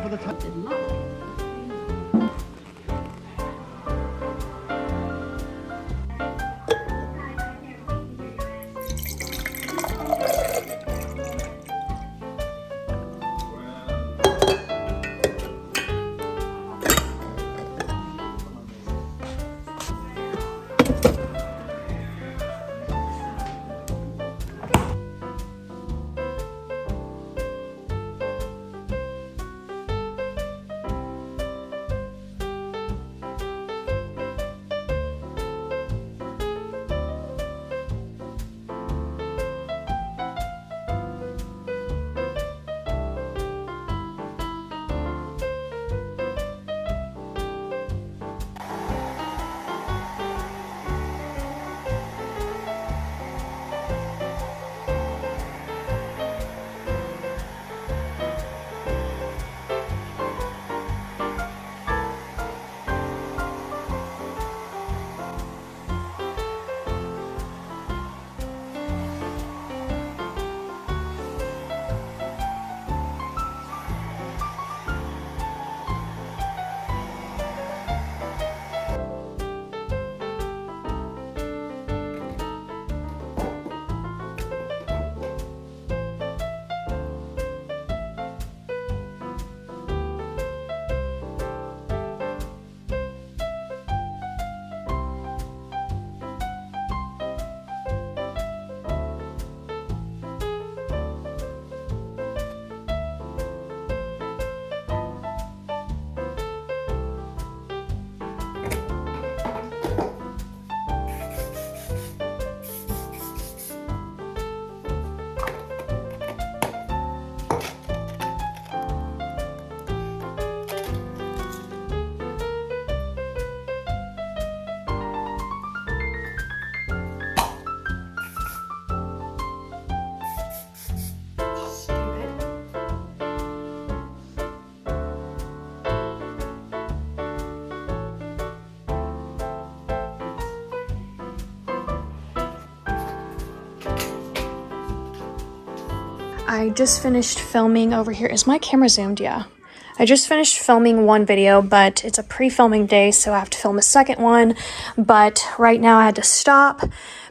for the time. I just finished filming over here. Is my camera zoomed? Yeah. I just finished filming one video, but it's a pre-filming day, so I have to film a second one. But right now I had to stop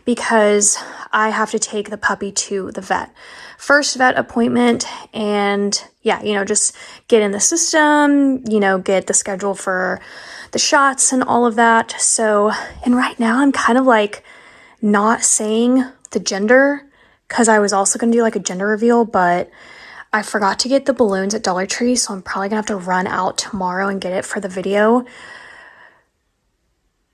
because I have to take the puppy to the vet. First vet appointment, and yeah, you know, just get in the system, you know, get the schedule for the shots and all of that. So, and right now I'm kind of like not saying the gender, because I was also going to do like a gender reveal, but I forgot to get the balloons at Dollar Tree, so I'm probably going to have to run out tomorrow and get it for the video.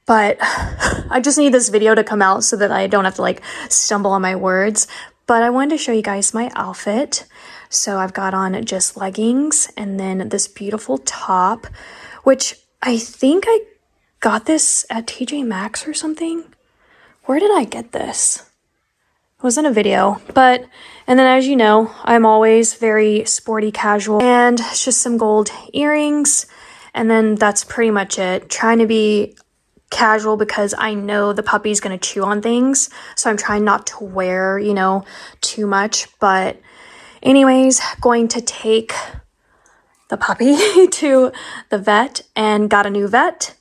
But I just need this video to come out so that I don't have to like stumble on my words. But I wanted to show you guys my outfit. So I've got on just leggings and then this beautiful top, which I think I got this at TJ Maxx or something. Where did I get this? It was in a video, but, and then as you know, I'm always very sporty casual, and it's just some gold earrings, and then that's pretty much it. Trying to be casual because I know the puppy's gonna chew on things, so I'm trying not to wear, you know, too much. But anyways, going to take the puppy to the vet, and got a new vet.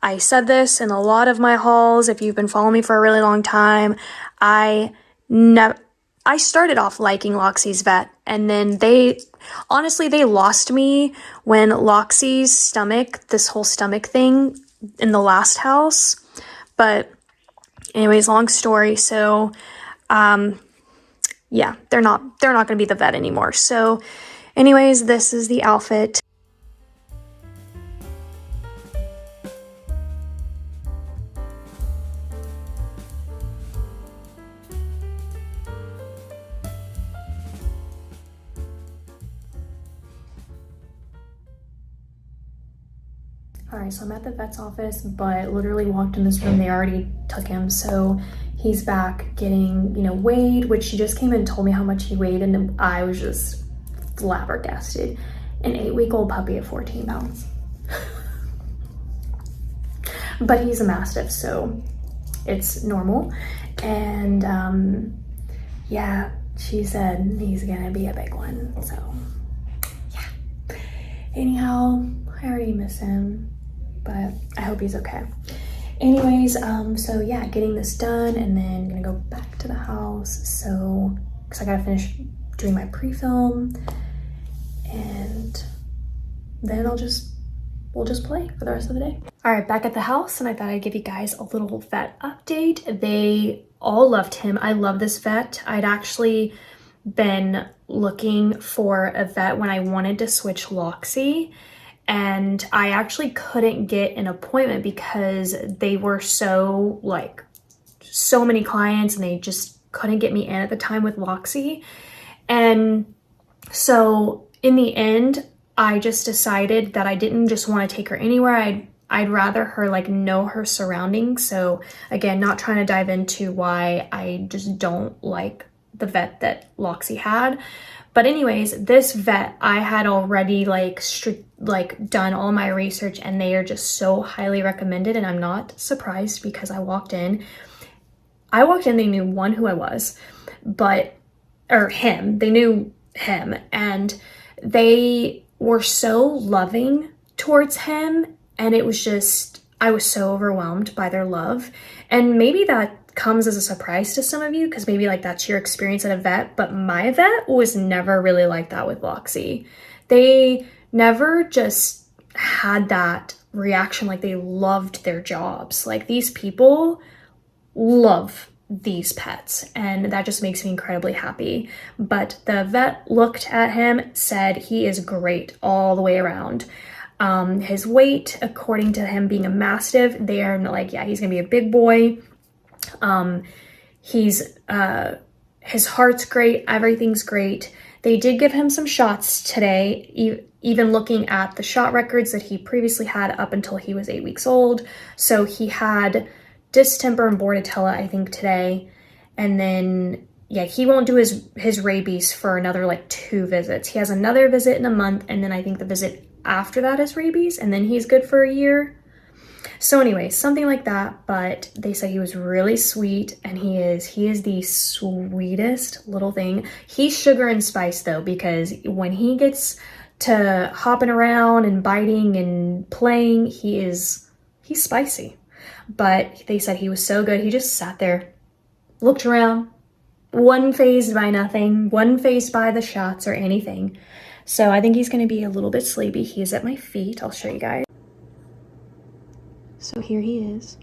I said this in a lot of my hauls. If you've been following me for a really long time, I started off liking Loxie's vet, and then they lost me when Loxie's stomach, this whole stomach thing in the last house. But anyways, long story. So, yeah, they're not going to be the vet anymore. So anyways, this is the outfit. Alright, so I'm at the vet's office, but literally walked in this room, they already took him, so he's back getting, you know, weighed, which she just came and told me how much he weighed, and I was just flabbergasted. An 8-week-old puppy at 14 pounds. But he's a Mastiff, so it's normal. And yeah, she said he's gonna be a big one, so yeah. Anyhow, I already miss him, but I hope he's okay. Anyways, so yeah, getting this done and then gonna go back to the house. So, cause I gotta finish doing my pre-film and then we'll just play for the rest of the day. All right, back at the house, and I thought I'd give you guys a little vet update. They all loved him. I love this vet. I'd actually been looking for a vet when I wanted to switch Loxy, and I actually couldn't get an appointment because they were so many clients and they just couldn't get me in at the time with Loxy. And so in the end, I just decided that I didn't just want to take her anywhere. I'd rather her know her surroundings. So again, not trying to dive into why I just don't like the vet that Loxy had. But anyways, this vet, I had already done all my research and they are just so highly recommended, and I'm not surprised because I walked in, they knew one, who I was, they knew him, and they were so loving towards him, and it was just, I was so overwhelmed by their love. And maybe that comes as a surprise to some of you because maybe that's your experience at a vet, but my vet was never really like that with Loxy. They never just had that reaction, they loved their jobs. These people love these pets, and that just makes me incredibly happy. But the vet looked at him, said he is great all the way around. His weight, according to him being a Mastiff, they are yeah, he's gonna be a big boy. His heart's great, everything's great. They did give him some shots today, even looking at the shot records that he previously had up until he was 8 weeks old. So he had distemper and bordetella, I think, today. And then, yeah, he won't do his rabies for another 2 visits. He has another visit in a month, and then I think the visit after that is rabies, and then he's good for a year. So anyway, something like that, but they said he was really sweet, and he is the sweetest little thing. He's sugar and spice though, because when he gets to hopping around and biting and playing, he's spicy. But they said he was so good. He just sat there, looked around, wasn't fazed by nothing, wasn't fazed by the shots or anything. So I think he's gonna be a little bit sleepy. He is at my feet. I'll show you guys. So here he is.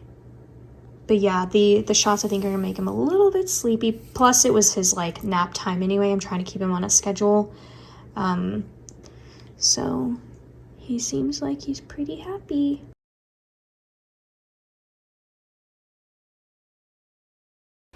But yeah, the shots I think are gonna make him a little bit sleepy. Plus it was his nap time anyway. I'm trying to keep him on a schedule. So he seems like he's pretty happy.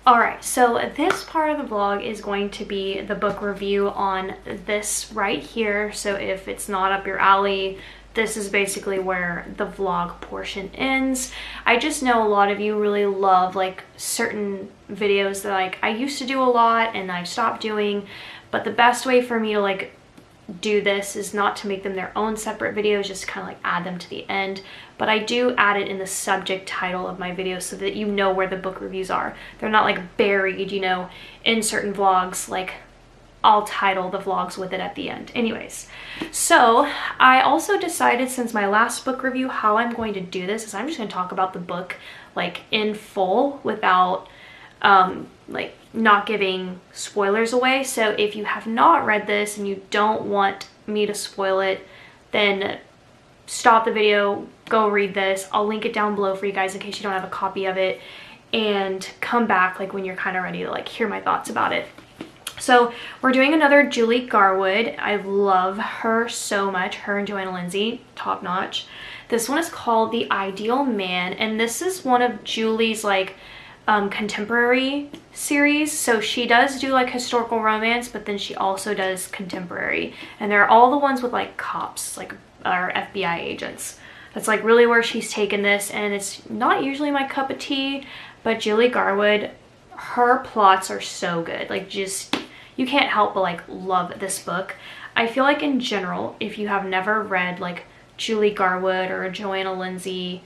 Alright, so this part of the vlog is going to be the book review on this right here. So if it's not up your alley, this is basically where the vlog portion ends. I just know a lot of you really love certain videos that I used to do a lot and I stopped doing, but the best way for me to do this is not to make them their own separate videos, just kind of add them to the end, but I do add it in the subject title of my videos so that you know where the book reviews are. They're not buried, in certain vlogs. I'll title the vlogs with it at the end. Anyways, so I also decided, since my last book review, how I'm going to do this is I'm just going to talk about the book in full without not giving spoilers away. So if you have not read this and you don't want me to spoil it, then stop the video, go read this. I'll link it down below for you guys in case you don't have a copy of it, and come back when you're kind of ready to hear my thoughts about it. So we're doing another Julie Garwood. I love her so much. Her and Joanna Lindsay, top notch. This one is called The Ideal Man, and this is one of Julie's contemporary series. So she does do historical romance, but then she also does contemporary, and they're all the ones with cops, or FBI agents. That's really where she's taken this, and it's not usually my cup of tea, but Julie Garwood, her plots are so good. You can't help but love this book. I feel in general, if you have never read Julie Garwood or Joanna Lindsay,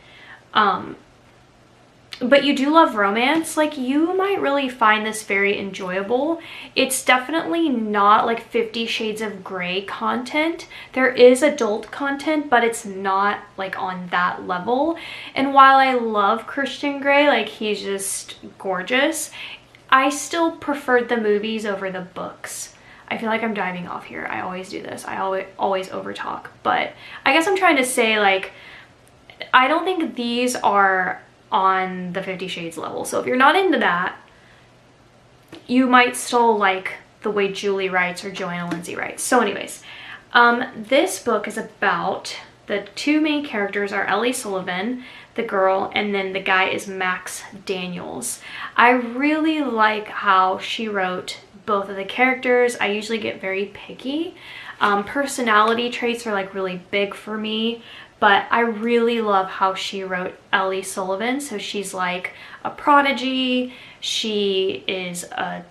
but you do love romance, like you might really find this very enjoyable. It's definitely not like 50 Shades of Grey content. There is adult content, but it's not like on that level. And while I love Christian Grey, like he's just gorgeous, I still preferred the movies over the books. I feel like I'm diving off here. I always do this. I always overtalk. But I guess I'm trying to say, like, I don't think these are on the 50 Shades level. So if you're not into that, you might still like the way Julie writes or Joanna Lindsay writes. So anyways, this book is about, the two main characters are Ellie Sullivan, the girl, and then the guy is Max Daniels. I really like how she wrote both of the characters. I usually get very picky. Personality traits are like really big for me, but I really love how she wrote Ellie Sullivan. So she's like a prodigy. She is a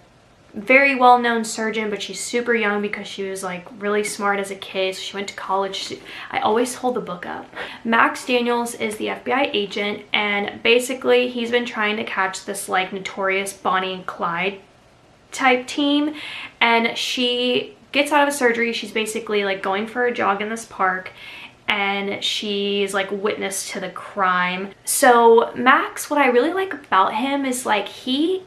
very well-known surgeon, but she's super young because she was like really smart as a kid. So she went to college. I always hold the book up. Max Daniels is the FBI agent, and basically he's been trying to catch this like notorious Bonnie and Clyde type team, and she gets out of a surgery. She's basically like going for a jog in this park, and she's like witness to the crime. So Max, what I really like about him is like he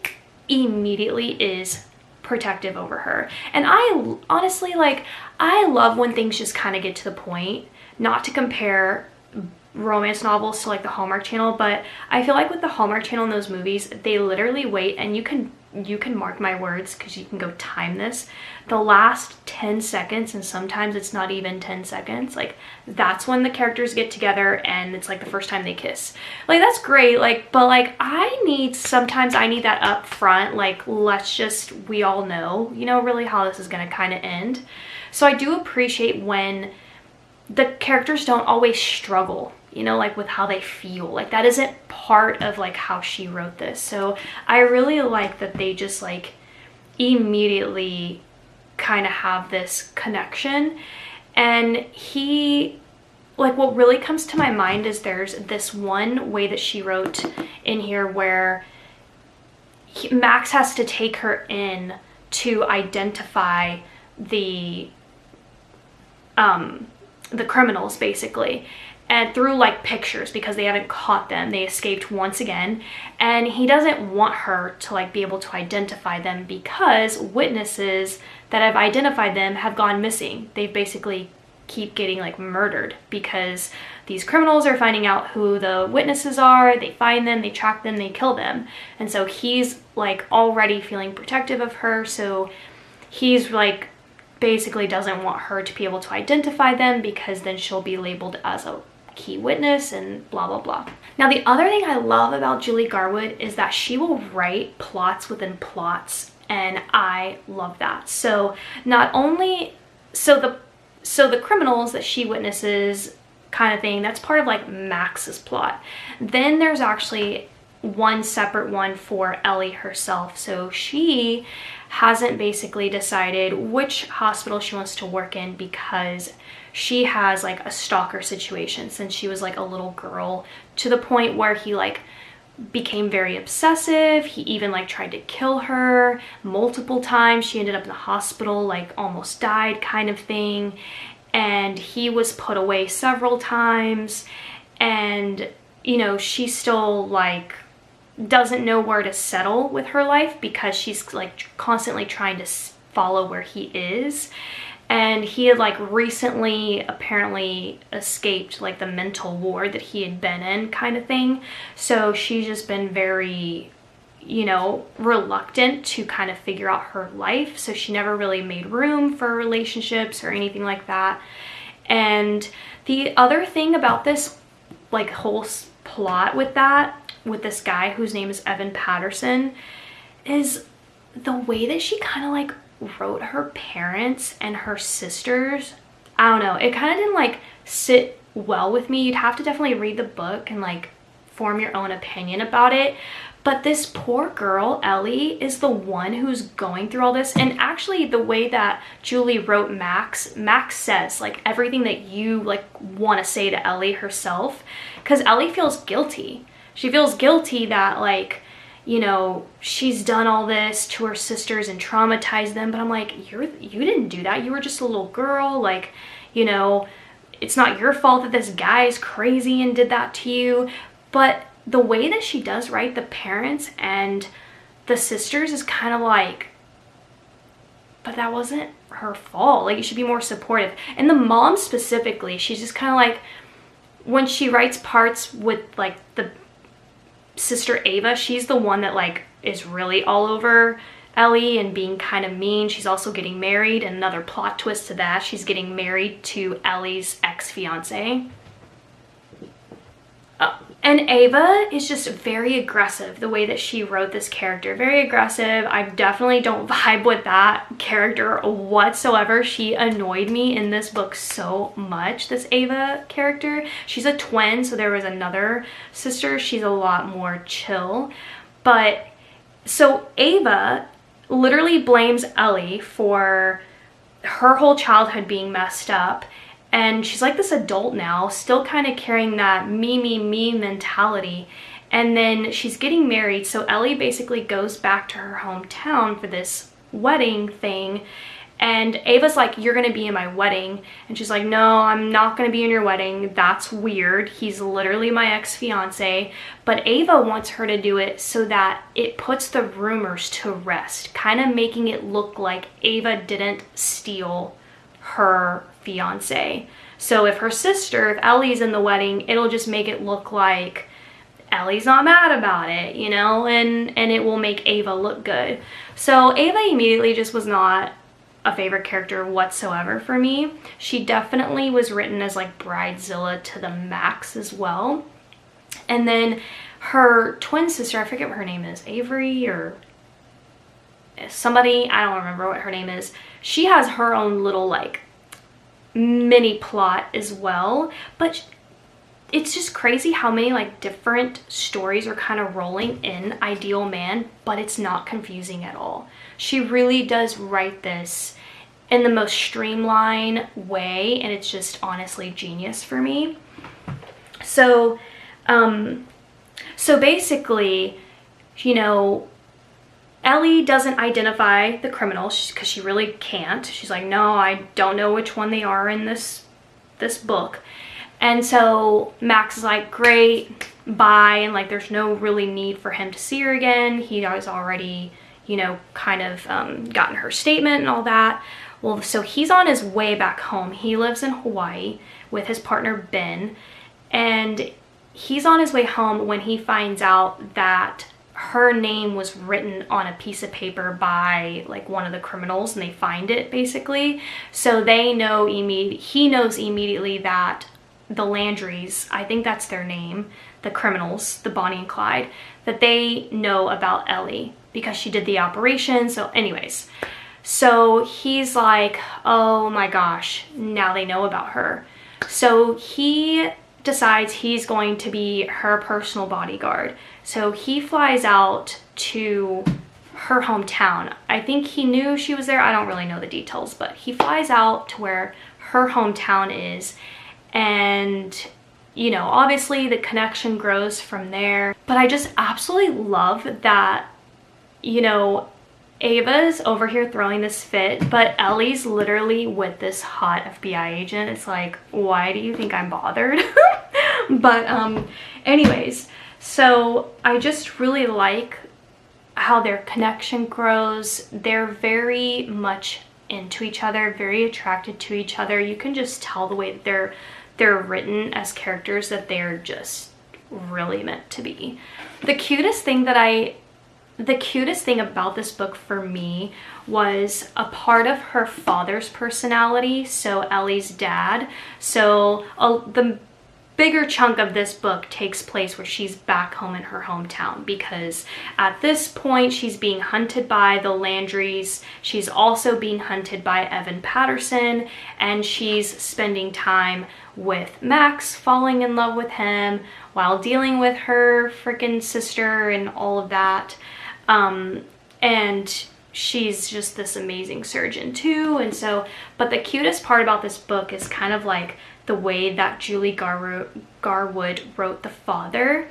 immediately is protective over her. And I honestly, like, I love when things just kind of get to the point. Not to compare romance novels to like the Hallmark Channel, but I feel like with the Hallmark Channel and those movies, they literally wait, and you can mark my words because you can go time this, the last 10 seconds, and sometimes it's not even 10 seconds, like that's when the characters get together and it's like the first time they kiss. Like that's great, like, but like sometimes I need that up front, like let's just, we all know, you know, really how this is gonna kind of end. So I do appreciate when the characters don't always struggle, you know, like with how they feel. Like that isn't part of like how she wrote this. So I really like that they just like immediately kind of have this connection. And he, like, what really comes to my mind is there's this one way that she wrote in here where Max has to take her in to identify the criminals basically, and through like pictures, because they haven't caught them, they escaped once again, and he doesn't want her to like be able to identify them because witnesses that have identified them have gone missing. They basically keep getting like murdered because these criminals are finding out who the witnesses are, they find them, they track them, they kill them. And so he's like already feeling protective of her, so he's like basically doesn't want her to be able to identify them because then she'll be labeled as a key witness and blah blah blah. Now the other thing I love about Julie Garwood is that she will write plots within plots, and I love that. So not only so the criminals that she witnesses kind of thing, that's part of like Max's plot. Then there's actually one separate one for Ellie herself. So she hasn't basically decided which hospital she wants to work in because she has like a stalker situation since she was like a little girl, to the point where he like became very obsessive. He even like tried to kill her multiple times. She ended up in the hospital, like almost died kind of thing. And he was put away several times, and you know, she still like doesn't know where to settle with her life because she's like constantly trying to follow where he is. And he had like recently apparently escaped like the mental ward that he had been in kind of thing. So she's just been very, you know, reluctant to kind of figure out her life. So she never really made room for relationships or anything like that. And the other thing about this like whole plot with that, with this guy whose name is Evan Patterson, is the way that she kind of like wrote her parents and her sisters. I don't know, it kind of didn't like sit well with me. You'd have to definitely read the book and like form your own opinion about it. But this poor girl, Ellie, is the one who's going through all this. And actually the way that Julie wrote Max says like everything that you like want to say to Ellie herself, because Ellie feels guilty she feels guilty that, like, you know, she's done all this to her sisters and traumatized them. But I'm like, you didn't do that. You were just a little girl. Like, you know, it's not your fault that this guy is crazy and did that to you. But the way that she does write the parents and the sisters is kind of like, but that wasn't her fault. Like, you should be more supportive. And the mom specifically, she's just kind of like, when she writes parts with, like, the sister Ava, she's the one that, like, is really all over Ellie and being kind of mean. She's also getting married, and another plot twist to that, she's getting married to Ellie's ex-fiance. And Ava is just very aggressive, the way that she wrote this character. Very aggressive. I definitely don't vibe with that character whatsoever. She annoyed me in this book so much, this Ava character. She's a twin, so there was another sister. She's a lot more chill. But, so Ava literally blames Ellie for her whole childhood being messed up. And she's like this adult now, still kind of carrying that me mentality. And then she's getting married, so Ellie basically goes back to her hometown for this wedding thing. And Ava's like, you're gonna be in my wedding. And she's like, no, I'm not gonna be in your wedding. That's weird. He's literally my ex-fiance. But Ava wants her to do it so that it puts the rumors to rest, kind of making it look like Ava didn't steal her fiance. So if her sister, if Ellie's in the wedding, it'll just make it look like Ellie's not mad about it, you know, and it will make Ava look good. So Ava immediately just was not a favorite character whatsoever for me. She definitely was written as like bridezilla to the max as well. And then her twin sister, I forget what her name is, Avery or somebody, I don't remember what her name is. She has her own little like mini plot as well, but it's just crazy how many like different stories are kind of rolling in Ideal Man, but it's not confusing at all. She really does write this in the most streamlined way, and it's just honestly genius for me. So so basically, you know, Ellie doesn't identify the criminals because she really can't. She's like, no, I don't know which one they are in this book. And so Max is like, great, bye. And like, there's no really need for him to see her again. He has already, you know, kind of gotten her statement and all that. Well, so he's on his way back home. He lives in Hawaii with his partner, Ben. And he's on his way home when he finds out that her name was written on a piece of paper by like one of the criminals, and they find it basically. So they know he knows immediately that the Landrys, I think that's their name, the criminals, the Bonnie and Clyde, that they know about Ellie because she did the operation. So anyways, so he's like, oh my gosh, now they know about her. So he decides he's going to be her personal bodyguard. So he flies out to her hometown. I think he knew she was there. I don't really know the details, but he flies out to where her hometown is. And, you know, obviously the connection grows from there. But I just absolutely love that, you know, Ava's over here throwing this fit, but Ellie's literally with this hot FBI agent. It's like, why do you think I'm bothered? But anyways, so I just really like how their connection grows. They're very much into each other, very attracted to each other. You can just tell the way that they're written as characters that they're just really meant to be. The cutest thing about this book for me was a part of her father's personality, so Ellie's dad. So the bigger chunk of this book takes place where she's back home in her hometown, because at this point she's being hunted by the Landrys. She's also being hunted by Evan Patterson, and she's spending time with Max, falling in love with him while dealing with her freaking sister and all of that. And she's just this amazing surgeon too. And so, but the cutest part about this book is kind of like the way that Julie Garwood wrote the father.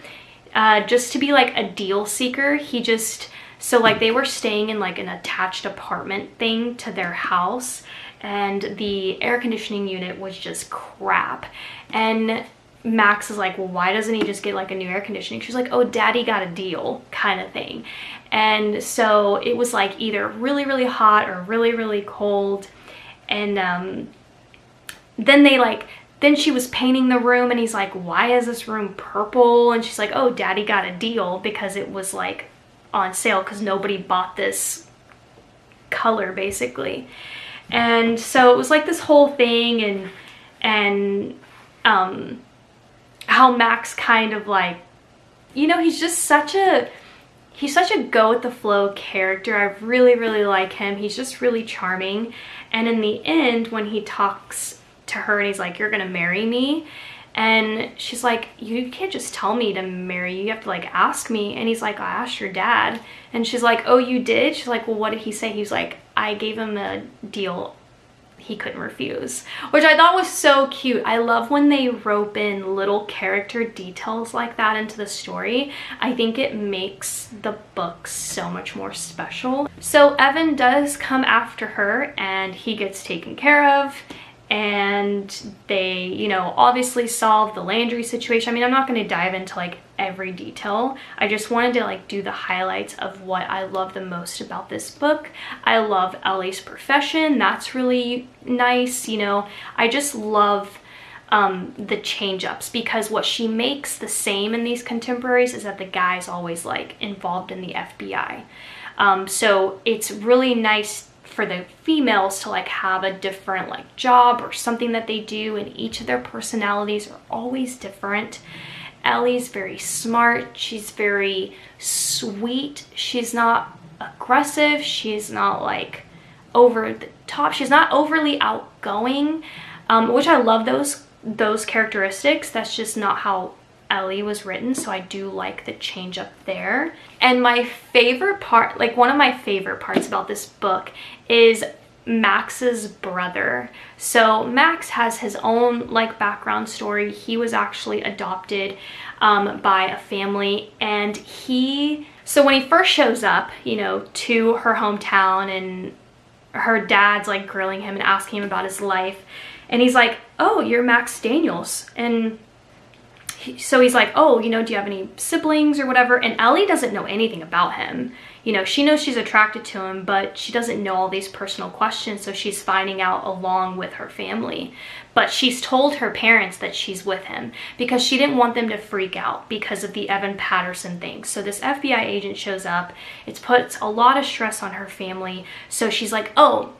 just to be like a deal seeker. He just, so like they were staying in like an attached apartment thing to their house, and the air conditioning unit was just crap. And Max is like, well, why doesn't he just get like a new air conditioning? She's like, oh, daddy got a deal kind of thing. And so it was like either really, really hot or really, really cold. And then she was painting the room, and he's like, why is this room purple? And she's like, oh, daddy got a deal because it was like on sale because nobody bought this color basically. And so it was like this whole thing, and how Max kind of like, you know, he's such a go with the flow character. I really, really like him. He's just really charming. And in the end, when he talks to her and he's like, you're gonna marry me, and she's like, you can't just tell me to marry you, you have to like ask me. And he's like, I asked your dad. And she's like, oh, you did? She's like, well, what did he say? He's like, I gave him a deal he couldn't refuse, which I thought was so cute. I love when they rope in little character details like that into the story. I think it makes the book so much more special. So Evan does come after her, and he gets taken care of, and they, you know, obviously solve the Landry situation. I mean, I'm not going to dive into like every detail. I just wanted to like do the highlights of what I love the most about this book. I love Ellie's profession. That's really nice. You know, I just love the change-ups, because what she makes the same in these contemporaries is that the guy's always like involved in the FBI. So it's really nice for the females to like have a different like job or something that they do, and each of their personalities are always different. Ellie's very smart, she's very sweet, she's not aggressive, she's not like over the top, she's not overly outgoing, which I love those characteristics. That's just not how Ellie was written, so I do like the change up there. And my favorite part, like one of my favorite parts about this book, is Max's brother. So Max has his own like background story. He was actually adopted by a family, and so when he first shows up, you know, to her hometown, and her dad's like grilling him and asking him about his life, and he's like, oh, you're Max Daniels. And so he's like, oh, you know, do you have any siblings or whatever? And Ellie doesn't know anything about him. You know, she knows she's attracted to him, but she doesn't know all these personal questions, so she's finding out along with her family. But she's told her parents that she's with him because she didn't want them to freak out because of the Evan Patterson thing. So this FBI agent shows up. It puts a lot of stress on her family. So she's like, oh,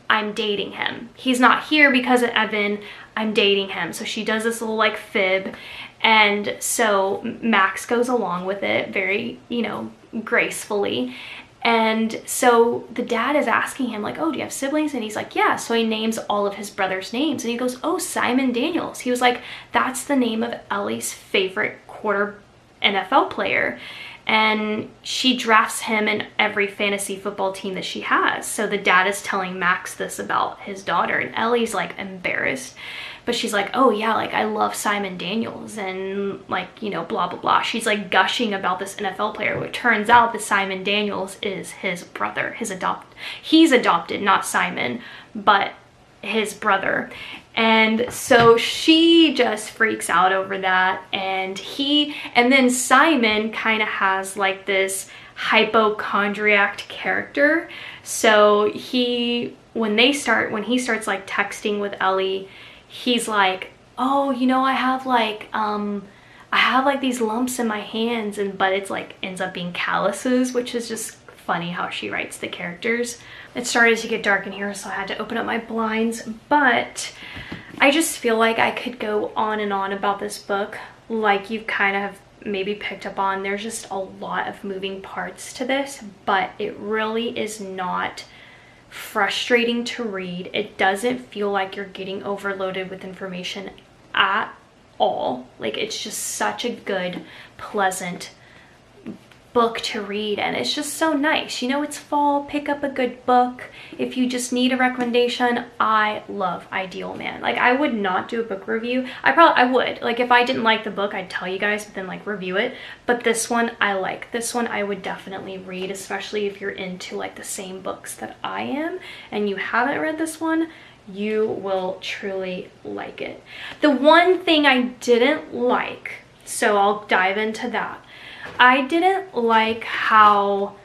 I'm dating him. He's not here because of Evan. I'm dating him. So she does this little like fib, and so Max goes along with it very, you know, gracefully. And so the dad is asking him like, oh, do you have siblings? And he's like, yeah. So he names all of his brother's names, and he goes, oh, Simon Daniels. He was like, that's the name of Ellie's favorite quarter NFL player. And she drafts him in every fantasy football team that she has. So the dad is telling Max this about his daughter, and Ellie's like embarrassed, but she's like, oh yeah, like I love Simon Daniels, and like, you know, blah blah blah. She's like gushing about this NFL player. It turns out that Simon Daniels is his brother. He's adopted, not Simon, but his brother. And so she just freaks out over that, and then Simon kind of has like this hypochondriac character. So when he starts like texting with Ellie, he's like, oh, you know, I have like these lumps in my hands, but it's like ends up being calluses, which is just funny how she writes the characters. It started to get dark in here, so I had to open up my blinds, but I just feel like I could go on and on about this book. Like you've kind of maybe picked up on, there's just a lot of moving parts to this, but it really is not frustrating to read. It doesn't feel like you're getting overloaded with information at all. Like it's just such a good, pleasant book to read, and it's just so nice. You know, it's fall, pick up a good book. If you just need a recommendation, I love Ideal Man. Like, I would not do a book review. I would. Like, if I didn't like the book, I'd tell you guys, but then like review it. But this one I like. This one I would definitely read, especially if you're into like the same books that I am and you haven't read this one. You will truly like it. The one thing I didn't like, so I'll dive into that. I didn't like how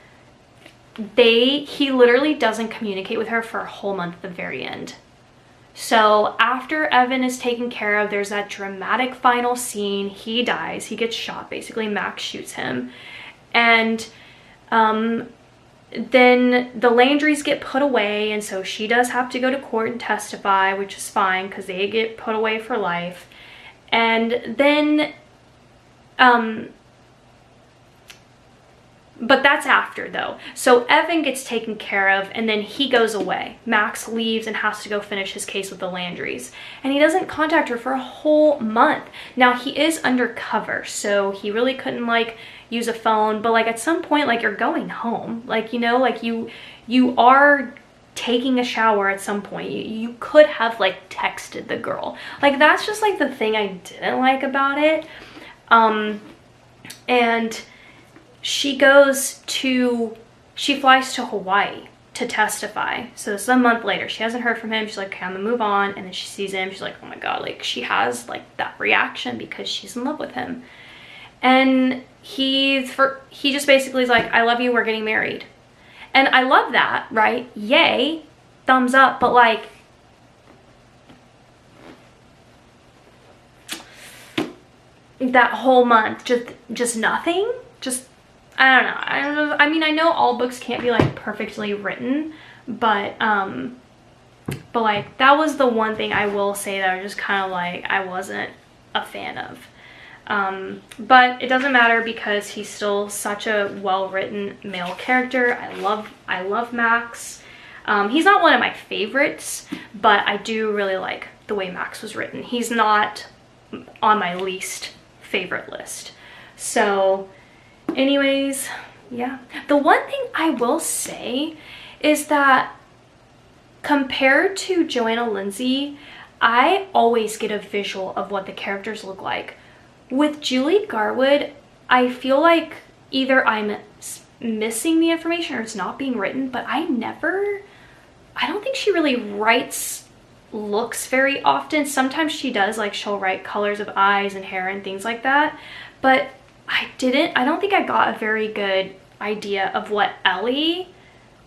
he literally doesn't communicate with her for a whole month at the very end. So after Evan is taken care of, there's that dramatic final scene. He dies. He gets shot. Basically, Max shoots him. And then the Landrys get put away, and so she does have to go to court and testify, which is fine because they get put away for life. And then but that's after, though. So Evan gets taken care of, and then he goes away. Max leaves and has to go finish his case with the Landrys. And he doesn't contact her for a whole month. Now, he is undercover, so he really couldn't, like, use a phone. But, like, at some point, like, you're going home. Like, you know, like, you are taking a shower at some point. You could have, like, texted the girl. Like, that's just, like, the thing I didn't like about it. And she flies to Hawaii to testify. So this is a month later. She hasn't heard from him. She's like, okay, I'm gonna move on. And then she sees him. She's like, oh my God, like, she has like that reaction because she's in love with him. And he just basically is like, I love you, we're getting married. And I love that, right? Yay, thumbs up. But like, that whole month, just nothing. Just, I don't know. I mean, I know all books can't be like perfectly written, but like, that was the one thing I will say that I was just kind of like, I wasn't a fan of. But it doesn't matter because he's still such a well-written male character. I love Max. He's not one of my favorites, but I do really like the way Max was written. He's not on my least favorite list. So anyways, yeah. The one thing I will say is that compared to Joanna Lindsey, I always get a visual of what the characters look like. With Julie Garwood, I feel like either I'm missing the information or it's not being written, but I don't think she really writes looks very often. Sometimes she does, like she'll write colors of eyes and hair and things like that, but I don't think I got a very good idea of what Ellie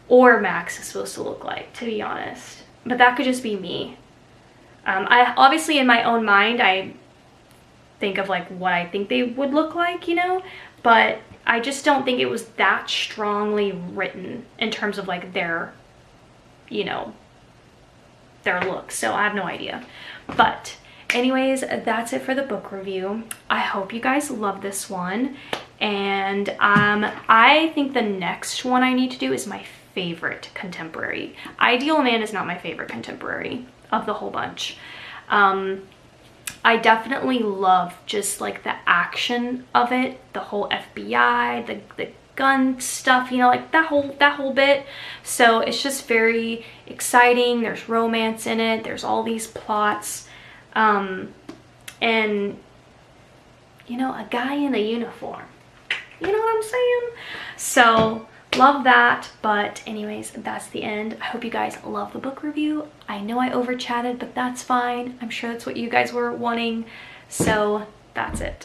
or Max is supposed to look like, to be honest. But that could just be me. I obviously, in my own mind, I think of like what I think they would look like, you know, but I just don't think it was that strongly written in terms of like their, you know, their looks. So I have no idea. But anyways, that's it for the book review. I hope you guys love this one. And I think the next one I need to do is my favorite contemporary. Ideal Man is not my favorite contemporary of the whole bunch. I definitely love just like the action of it, the whole FBI, the gun stuff, you know, like that whole bit. So it's just very exciting. There's romance in it. There's all these plots. And you know, a guy in a uniform. You know what I'm saying? So love that. But anyways, that's the end. I hope you guys love the book review. I know I over chatted, but that's fine. I'm sure that's what you guys were wanting. So that's it.